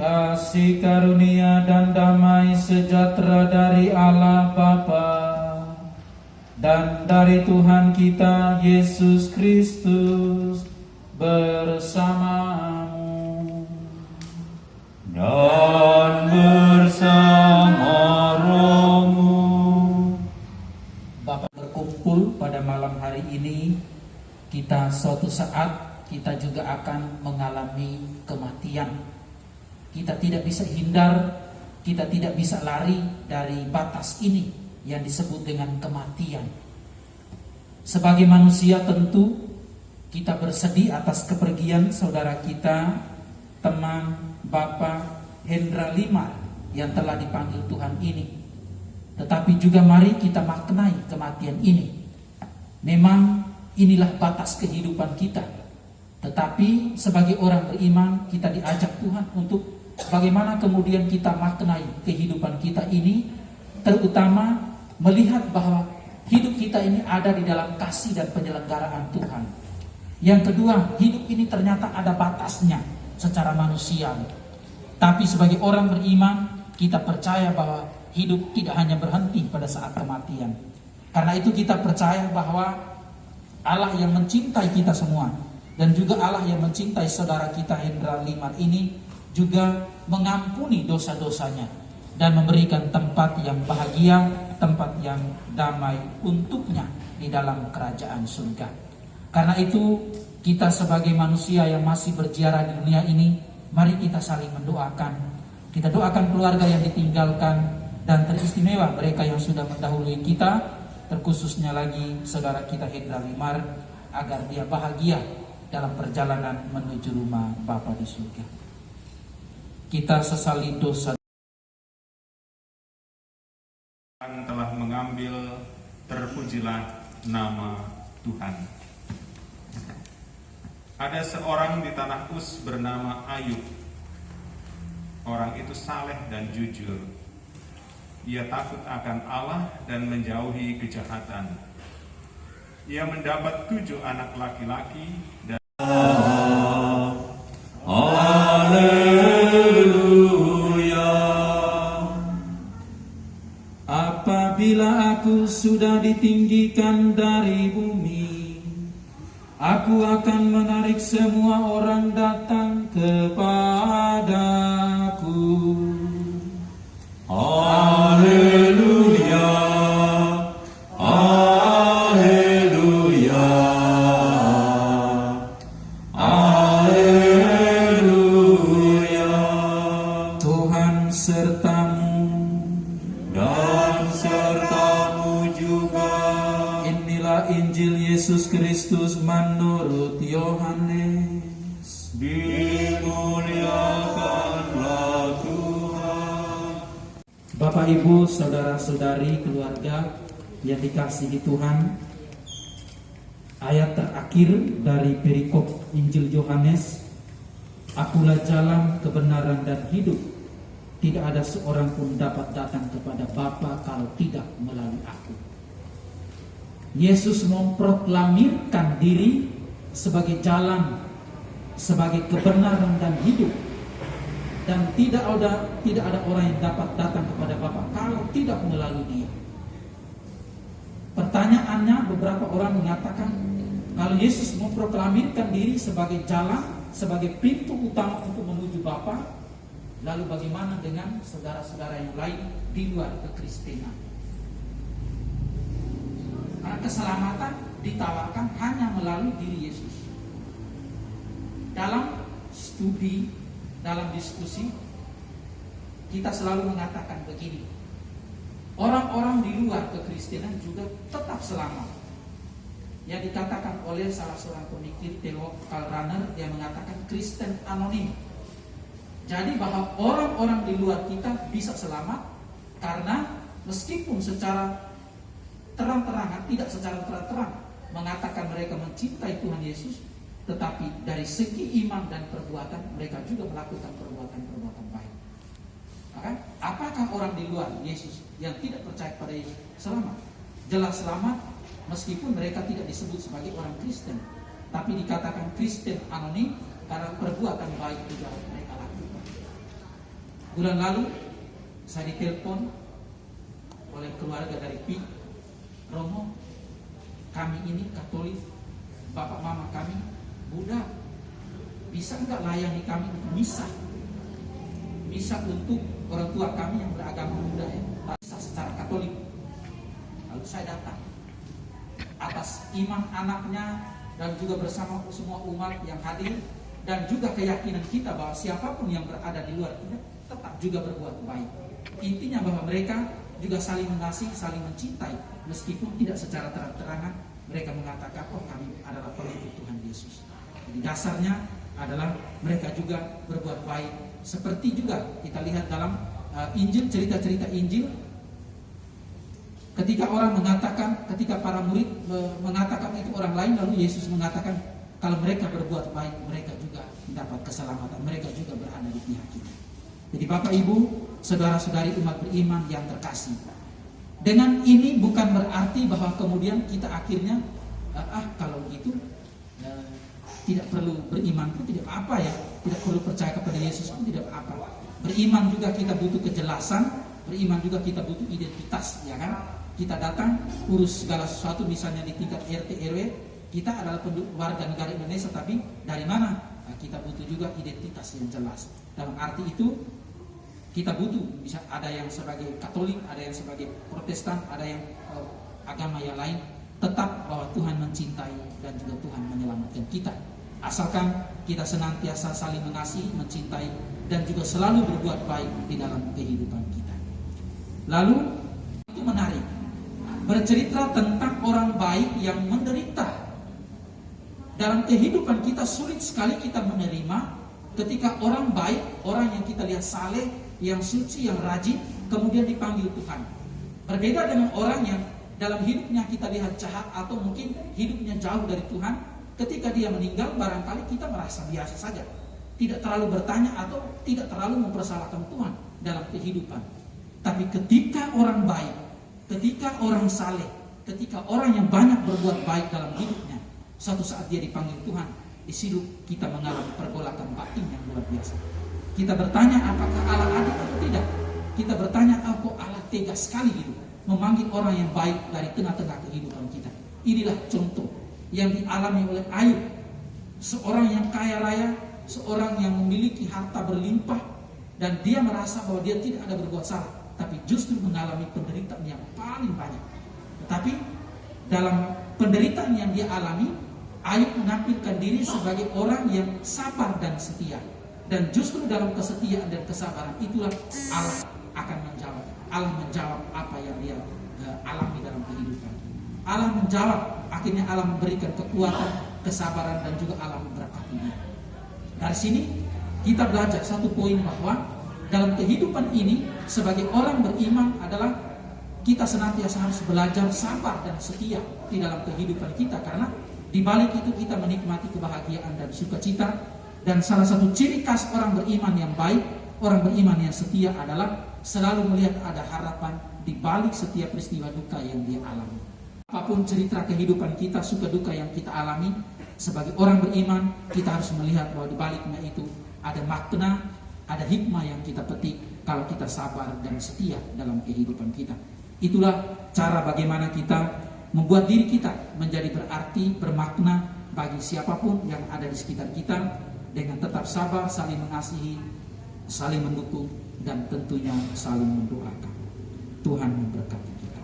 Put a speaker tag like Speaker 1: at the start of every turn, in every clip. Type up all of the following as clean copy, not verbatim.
Speaker 1: Kasih karunia dan damai sejahtera dari Allah Bapa dan dari Tuhan kita Yesus Kristus bersamamu dan bersama rohmu. Bapak berkumpul pada malam hari ini, suatu saat kita juga akan mengalami kematian. Kita tidak bisa hindar, kita tidak bisa lari dari batas ini yang disebut dengan kematian. Sebagai manusia tentu kita bersedih atas kepergian saudara kita, teman Bapak Hendra Limar yang telah dipanggil Tuhan ini. Tetapi juga mari kita maknai kematian ini. Memang inilah batas kehidupan kita. Tetapi sebagai orang beriman kita diajak Tuhan untuk bagaimana kemudian kita maknai kehidupan kita ini, terutama melihat bahwa hidup kita ini ada di dalam kasih dan penyelenggaraan Tuhan. Yang kedua, hidup ini ternyata ada batasnya secara manusiawi. Tapi sebagai orang beriman, kita percaya bahwa hidup tidak hanya berhenti pada saat kematian. Karena itu kita percaya bahwa Allah yang mencintai kita semua, dan juga Allah yang mencintai saudara kita Hendra Limar ini juga mengampuni dosa-dosanya dan memberikan tempat yang bahagia, tempat yang damai untuknya di dalam kerajaan surga. Karena itu kita sebagai manusia yang masih berziarah di dunia ini, mari kita saling mendoakan. Kita doakan keluarga yang ditinggalkan dan teristimewa mereka yang sudah mendahului kita, terkhususnya lagi saudara kita Hendra Limar, agar dia bahagia dalam perjalanan menuju rumah Bapa di surga. Kita sesali dosa
Speaker 2: yang telah mengambil, terpujilah nama Tuhan. Ada seorang di tanah Uz bernama Ayub. Orang itu saleh dan jujur. Ia takut akan Allah dan menjauhi kejahatan. Ia mendapat 7 anak laki-laki dan
Speaker 1: apabila aku sudah ditinggikan dari bumi, aku akan menarik semua orang datang kepadaku. Haleluya, haleluya, haleluya. Tuhan sertamu dan sertamu juga. Inilah Injil Yesus Kristus menurut Yohanes. Dimuliakanlah Tuhan. Bapak, Ibu, saudara-saudari, keluarga, yang dikasihi Tuhan, ayat terakhir dari perikop Injil Yohanes, "Akulah jalan, kebenaran dan hidup. Tidak ada seorang pun dapat datang kepada Bapa kalau tidak melalui aku." Yesus memproklamirkan diri sebagai jalan, sebagai kebenaran dan hidup. Dan tidak ada orang yang dapat datang kepada Bapa kalau tidak melalui Dia. Pertanyaannya, beberapa orang mengatakan kalau Yesus memproklamirkan diri sebagai jalan, sebagai pintu utama untuk menuju Bapa, lalu bagaimana dengan saudara-saudara yang lain di luar kekristenan? Karena keselamatan ditawarkan hanya melalui diri Yesus. Dalam studi, dalam diskusi, kita selalu mengatakan begini: orang-orang di luar kekristenan juga tetap selamat. Yang dikatakan oleh salah seorang pemikir teolog Karl Rahner, yang mengatakan Kristen anonim. Jadi bahwa orang-orang di luar kita bisa selamat karena meskipun secara terang-terangan, tidak secara terang-terang mengatakan mereka mencintai Tuhan Yesus, tetapi dari segi iman dan perbuatan mereka juga melakukan perbuatan-perbuatan baik. Maka, apakah orang di luar Yesus yang tidak percaya pada Yesus selamat? Jelas selamat, meskipun mereka tidak disebut sebagai orang Kristen, tapi dikatakan Kristen anonim karena perbuatan baik juga mereka lakukan. Bulan lalu saya ditelepon oleh keluarga dari Pi, "Romo, kami ini Katolik, bapak mama kami Buddha, bisa enggak layani kami untuk misa untuk orang tua kami yang beragama Buddha ya, misa secara Katolik." Lalu saya datang atas iman anaknya dan juga bersama semua umat yang hadir, dan juga keyakinan kita bahwa siapapun yang berada di luar kita tetap juga berbuat baik. Intinya bahwa mereka juga saling mengasihi, saling mencintai, meskipun tidak secara terang-terangan mereka mengatakan, "Oh, kami adalah pengikut Tuhan Yesus." Jadi dasarnya adalah mereka juga berbuat baik. Seperti juga kita lihat dalam Injil, cerita-cerita Injil, ketika orang mengatakan, ketika para murid mengatakan itu orang lain, lalu Yesus mengatakan kalau mereka berbuat baik, mereka juga mendapat keselamatan, mereka juga berada di pihak kita. Jadi Bapak Ibu, saudara-saudari umat beriman yang terkasih, dengan ini bukan berarti bahwa kemudian kita akhirnya kalau gitu tidak perlu beriman pun tidak apa ya, tidak perlu percaya kepada Yesus pun tidak apa. Beriman juga kita butuh kejelasan, beriman juga kita butuh identitas, ya kan? Kita datang urus segala sesuatu, misalnya di tingkat RT RW, kita adalah warga negara Indonesia, tapi dari mana? Nah, kita butuh juga identitas yang jelas. Dalam arti itu kita butuh, bisa ada yang sebagai Katolik, ada yang sebagai Protestan, ada yang agama yang lain, tetap bahwa Tuhan mencintai dan juga Tuhan menyelamatkan kita. Asalkan kita senantiasa saling mengasihi, mencintai, dan juga selalu berbuat baik di dalam kehidupan kita. Lalu itu menarik, bercerita tentang orang baik yang menderita. Dalam kehidupan kita sulit sekali kita menerima ketika orang baik, orang yang kita lihat saleh, yang suci, yang rajin, kemudian dipanggil Tuhan. Berbeda dengan orang yang dalam hidupnya kita lihat jahat atau mungkin hidupnya jauh dari Tuhan. Ketika dia meninggal, barangkali kita merasa biasa saja, tidak terlalu bertanya atau tidak terlalu mempersalahkan Tuhan dalam kehidupan. Tapi ketika orang baik, ketika orang saleh, ketika orang yang banyak berbuat baik dalam hidupnya, suatu saat dia dipanggil Tuhan, di situ kita mengalami pergolakan batin yang luar biasa. Kita bertanya, apakah Allah adil atau tidak? Kita bertanya, kok Allah tega sekali gitu memanggil orang yang baik dari tengah-tengah kehidupan kita. Inilah contoh yang dialami oleh Ayub, seorang yang kaya raya, seorang yang memiliki harta berlimpah, dan dia merasa bahwa dia tidak ada berbuat salah, tapi justru mengalami penderitaan yang paling banyak. Tetapi dalam penderitaan yang dia alami, Ayub menampilkan diri sebagai orang yang sabar dan setia. Dan justru dalam kesetiaan dan kesabaran itulah Allah akan menjawab. Allah menjawab apa yang dia alami dalam kehidupan. Allah menjawab, akhirnya Allah memberikan kekuatan, kesabaran, dan juga Allah memberkati dia. Dari sini kita belajar satu poin, bahwa dalam kehidupan ini sebagai orang beriman adalah kita senantiasa harus belajar sabar dan setia di dalam kehidupan kita, karena di balik itu kita menikmati kebahagiaan dan sukacita. Dan salah satu ciri khas orang beriman yang baik, orang beriman yang setia adalah selalu melihat ada harapan di balik setiap peristiwa duka yang dia alami. Apapun cerita kehidupan kita, suka duka yang kita alami, sebagai orang beriman kita harus melihat bahwa di baliknya itu ada makna, ada hikmah yang kita petik kalau kita sabar dan setia dalam kehidupan kita. Itulah cara bagaimana kita membuat diri kita menjadi berarti, bermakna bagi siapapun yang ada di sekitar kita, dengan tetap sabar, saling mengasihi, saling mendukung, dan tentunya saling mendoakan. Tuhan memberkati kita.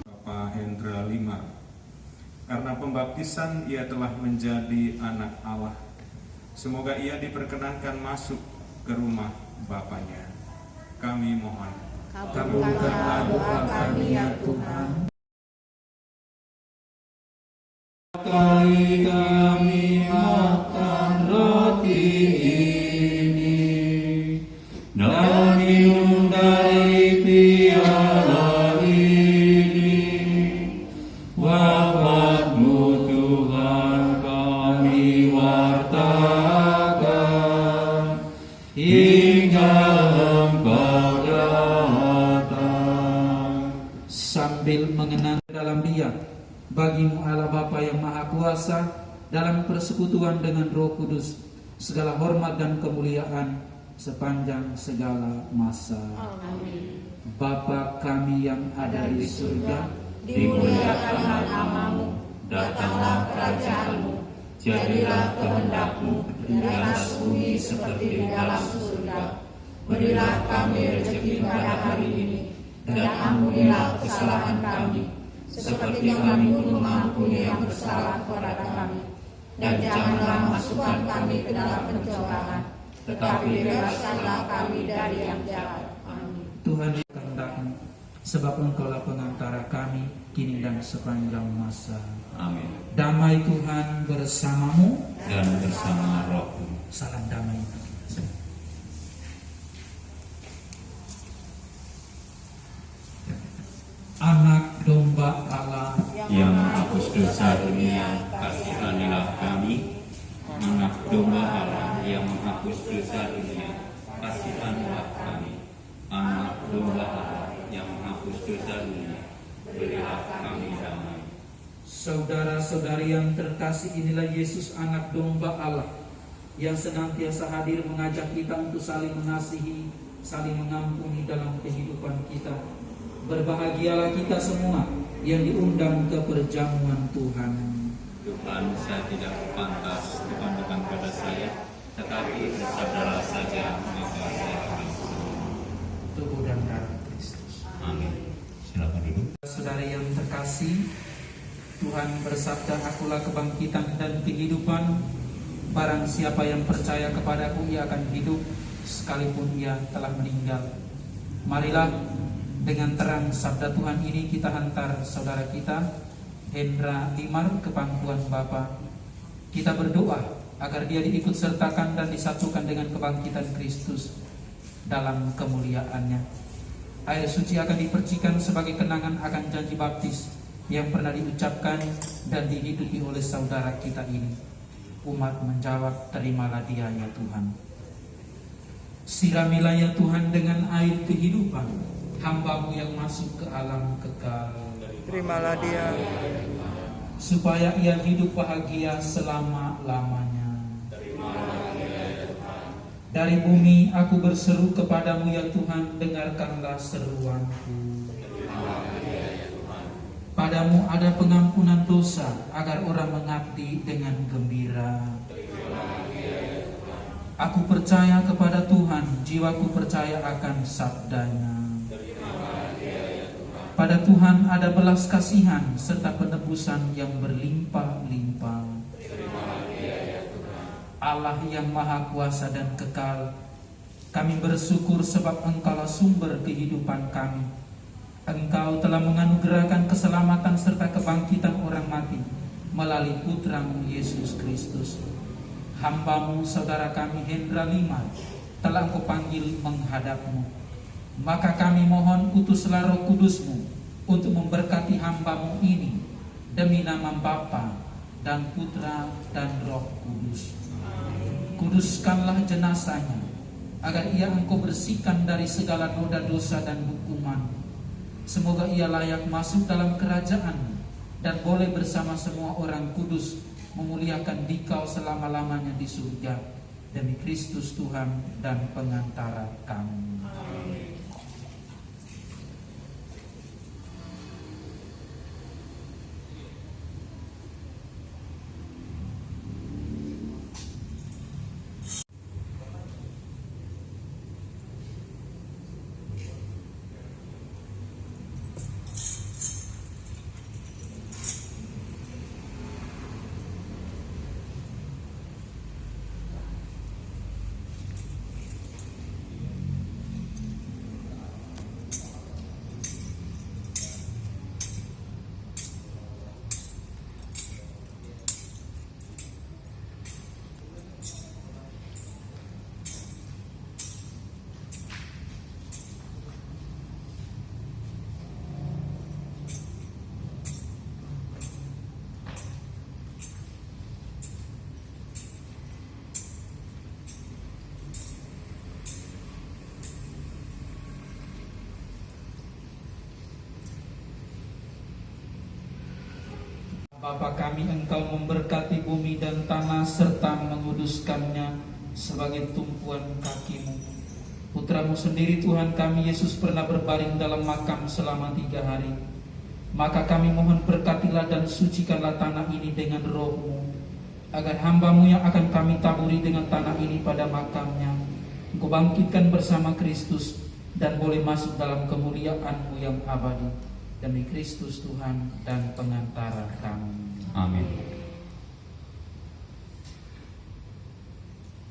Speaker 2: Bapak Hendra Limar, karena pembaptisan ia telah menjadi anak Allah. Semoga ia diperkenankan masuk ke rumah Bapaknya. Kami mohon.
Speaker 1: Kabulkanlah doa kami ya Tuhan. Kali kami makan roti ini dan minum dari piala ini, wafat-Mu Tuhan kami wartakan hingga Engkau datang. Sambil mengenang dalam Dia, bagi-Mu Allah Bapa yang Maha Kuasa, dalam persekutuan dengan Roh Kudus, segala hormat dan kemuliaan sepanjang segala masa.
Speaker 3: Amin.
Speaker 1: Bapa kami yang ada di surga,
Speaker 3: Dimuliakanlah nama-Mu, datanglah kerajaan-Mu, jadilah kehendak-Mu di atas bumi seperti di dalam surga. Berilah kami rezeki pada hari ini, dan ampunilah kesalahan kami, seperti kami pun mengampuni yang bersalah kepada kami. Dan janganlah masukkan kami ke dalam pencobaan, tetapi bebaskanlah kami dari yang jahat. Amin.
Speaker 1: Tuhan kehendak-Mu, sebab Engkaulah pengantara kami kini dan sepanjang masa.
Speaker 4: Amin.
Speaker 1: Damai Tuhan bersamamu,
Speaker 4: Dan bersama Roh-Mu.
Speaker 1: salam damai. Anak domba Allah
Speaker 4: Yang menghapus dosa dunia, kasihanilah kami. Anak domba Allah yang menghapus dosa dunia, kasihanilah kami. Anak domba Allah yang menghapus dosa dunia, berilah kami damai.
Speaker 1: Saudara-saudari yang terkasih, inilah Yesus anak domba Allah yang senantiasa hadir mengajak kita untuk saling mengasihi, saling mengampuni dalam kehidupan kita. Berbahagialah kita semua yang diundang ke perjamuan Tuhan.
Speaker 4: Tuhan, saya tidak pantas dipanggilkan pada saya, tetapi bersabdalah saja, maka saya akan sembuh.
Speaker 1: Tubuh dan darah Kristus.
Speaker 4: Amin. Silakan duduk.
Speaker 1: Saudara yang terkasih, Tuhan bersabda, akulah kebangkitan dan kehidupan. Barang siapa yang percaya kepadaku, ia akan hidup sekalipun ia telah meninggal. Marilah dengan terang sabda Tuhan ini kita hantar saudara kita Hendra Limar ke pangkuan Bapa. Kita berdoa agar dia diikut sertakan dan disatukan dengan kebangkitan Kristus dalam kemuliaannya. Air suci akan dipercikan sebagai kenangan akan janji baptis yang pernah diucapkan dan dihidupi oleh saudara kita ini. Umat menjawab, terimalah dia ya Tuhan. Siramilah ya Tuhan dengan air kehidupan hamba-Mu yang masuk ke alam kekal.
Speaker 5: Terimalah dia,
Speaker 1: supaya ia hidup bahagia selama-lamanya. Dari bumi aku berseru kepadamu ya Tuhan, dengarkanlah seruanku. Padamu ada pengampunan dosa, agar orang mengabdi dengan gembira. Aku percaya kepada Tuhan, jiwaku percaya akan sabdanya. Pada Tuhan ada belas kasihan serta penebusan yang berlimpah-limpah. Allah yang maha kuasa dan kekal, kami bersyukur sebab Engkaulah sumber kehidupan kami. Engkau telah menganugerahkan keselamatan serta kebangkitan orang mati melalui Putra-Mu Yesus Kristus. Hamba-Mu saudara kami Hendra Limar telah Engkau panggil menghadap-Mu. Maka kami mohon utuslah Roh Kudus-Mu untuk memberkati hamba-Mu ini demi nama Bapa dan Putra dan Roh Kudus. Kuduskanlah jenazahnya agar ia Engkau bersihkan dari segala noda dosa dan hukuman. Semoga ia layak masuk dalam kerajaan dan boleh bersama semua orang kudus memuliakan Dikau selama-lamanya di surga, demi Kristus Tuhan dan pengantara kami. Bapa kami, Engkau memberkati bumi dan tanah serta menguduskannya sebagai tumpuan kaki-Mu. Putra-Mu sendiri Tuhan kami Yesus pernah berbaring dalam makam selama 3 hari. Maka kami mohon berkatilah dan sucikanlah tanah ini dengan Roh-Mu, agar hamba-Mu yang akan kami taburi dengan tanah ini pada makamnya Engkau bangkitkan bersama Kristus dan boleh masuk dalam kemuliaan-Mu yang abadi, demi Kristus Tuhan dan pengantara kami.
Speaker 4: Amin.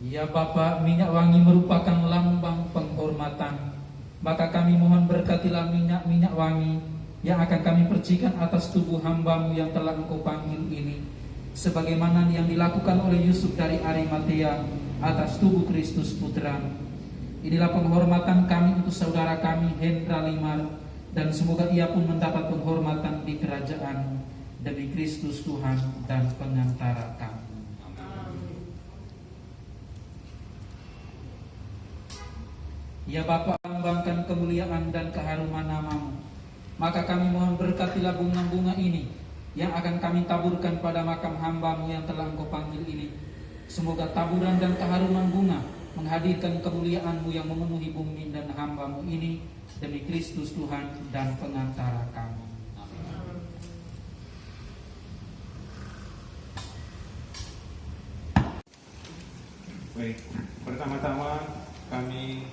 Speaker 1: Ya Bapa, minyak wangi merupakan lambang penghormatan. Maka kami mohon berkatilah minyak wangi yang akan kami percikan atas tubuh hamba-Mu yang telah Engkau panggil ini, sebagaimana yang dilakukan oleh Yusuf dari Arimatea atas tubuh Kristus Putra. Inilah penghormatan kami untuk saudara kami Hendra Limar, dan semoga ia pun mendapat penghormatan di kerajaan, demi Kristus Tuhan dan pengantara kami. Ya Bapa, lambangkan kemuliaan dan keharuman nama-Mu, maka kami mohon berkatilah bunga-bunga ini yang akan kami taburkan pada makam hamba-Mu yang telah Engkau panggil ini. Semoga taburan dan keharuman bunga menghadirkan kemuliaan-Mu yang memenuhi bumi dan hamba-Mu ini, demi Kristus Tuhan dan pengantara kami.
Speaker 2: Baik, pertama-tama kami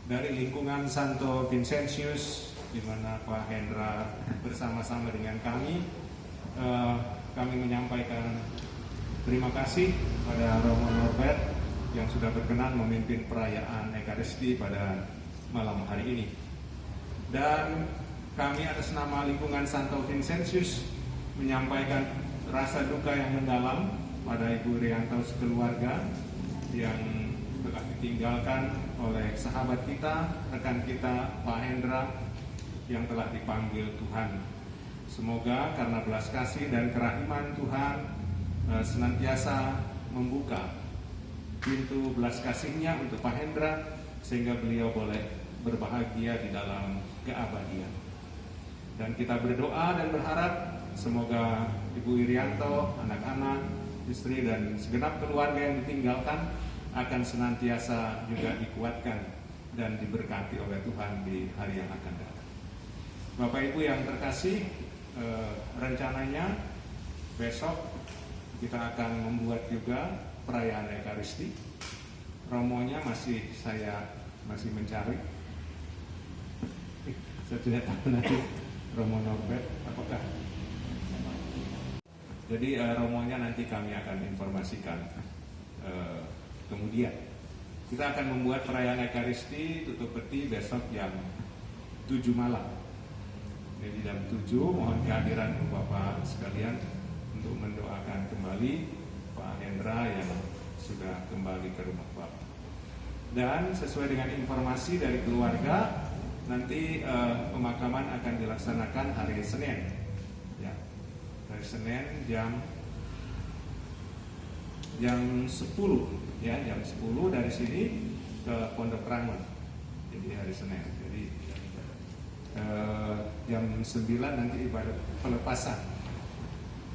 Speaker 2: dari lingkungan Santo Vincentius, di mana Pak Hendra bersama-sama dengan kami menyampaikan terima kasih pada Romo Norbert yang sudah berkenan memimpin perayaan Ekaristi pada malam hari ini. Dan kami atas nama lingkungan Santo Vincentius menyampaikan rasa duka yang mendalam pada Ibu Rianto sekeluarga yang telah ditinggalkan oleh sahabat kita, rekan kita Pak Hendra yang telah dipanggil Tuhan. Semoga karena belas kasih dan kerahiman Tuhan senantiasa membuka pintu belas kasih-Nya untuk Pak Hendra, sehingga beliau boleh berbahagia di dalam keabadian. Dan kita berdoa dan berharap semoga Ibu Irianto, anak-anak, istri dan segenap keluarga yang ditinggalkan akan senantiasa juga dikuatkan dan diberkati oleh Tuhan di hari yang akan datang. Bapak Ibu yang terkasih, rencananya besok kita akan membuat juga perayaan Ekaristi. Romonya saya masih mencari. Saya tidak tahu nanti Romo Norbert apakah. Jadi romonya nanti kami akan informasikan kemudian. Kita akan membuat perayaan Ekaristi tutup peti besok jam 7 malam. Jadi jam 7 mohon kehadiran Bapak sekalian untuk mendoakan kembali Pak Hendra yang sudah kembali ke rumah Bapak. Dan sesuai dengan informasi dari keluarga, Nanti pemakaman akan dilaksanakan hari Senin. Ya, hari Senin jam 10 ya, jam 10 dari sini ke Pondok Rangun. Jadi hari Senin. Jadi jam 9 nanti ibadat pelepasan.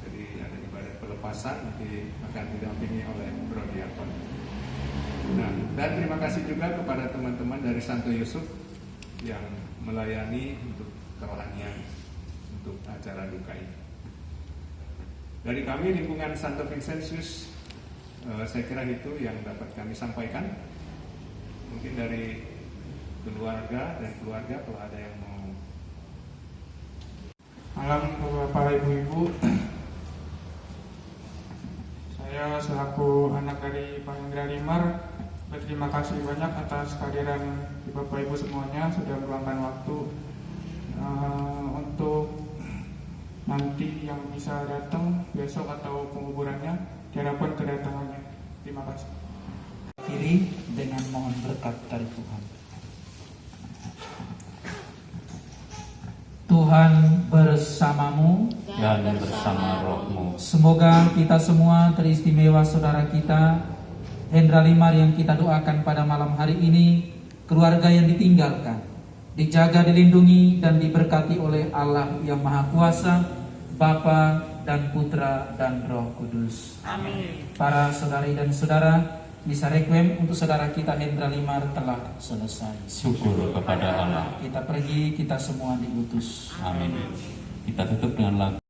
Speaker 2: Jadi ada ibadat pelepasan nanti akan didampingi oleh Bro Diakon. Nah, dan terima kasih juga kepada teman-teman dari Santo Yusuf yang melayani untuk kerohanian untuk acara duka ini. Dari kami lingkungan Santo Vincentius, saya kira itu yang dapat kami sampaikan. Mungkin dari keluarga dan keluarga kalau ada yang mau.
Speaker 5: Malam Bapak Ibu-Ibu, saya selaku anak dari Pak Hendra Limar berterima kasih banyak atas kehadiran Bapak Ibu semuanya sudah meluangkan waktu untuk nanti yang bisa datang besok atau penguburannya diharapkan kedatangannya. Terima kasih.
Speaker 1: Akhiri dengan mohon berkat dari Tuhan. Tuhan bersamamu.
Speaker 4: dan bersama rohmu.
Speaker 1: Semoga kita semua teristimewa saudara kita Hendra Limar yang kita doakan pada malam hari ini, keluarga yang ditinggalkan, dijaga, dilindungi dan diberkati oleh Allah yang Maha Kuasa, Bapa dan Putra dan Roh Kudus.
Speaker 3: Amin.
Speaker 1: Para saudari dan saudara, misa requiem untuk saudara kita Hendra Limar telah selesai.
Speaker 4: Syukur kepada Allah.
Speaker 1: Kita pergi, kita semua diutus.
Speaker 4: Amin. Kita tutup dengan lagu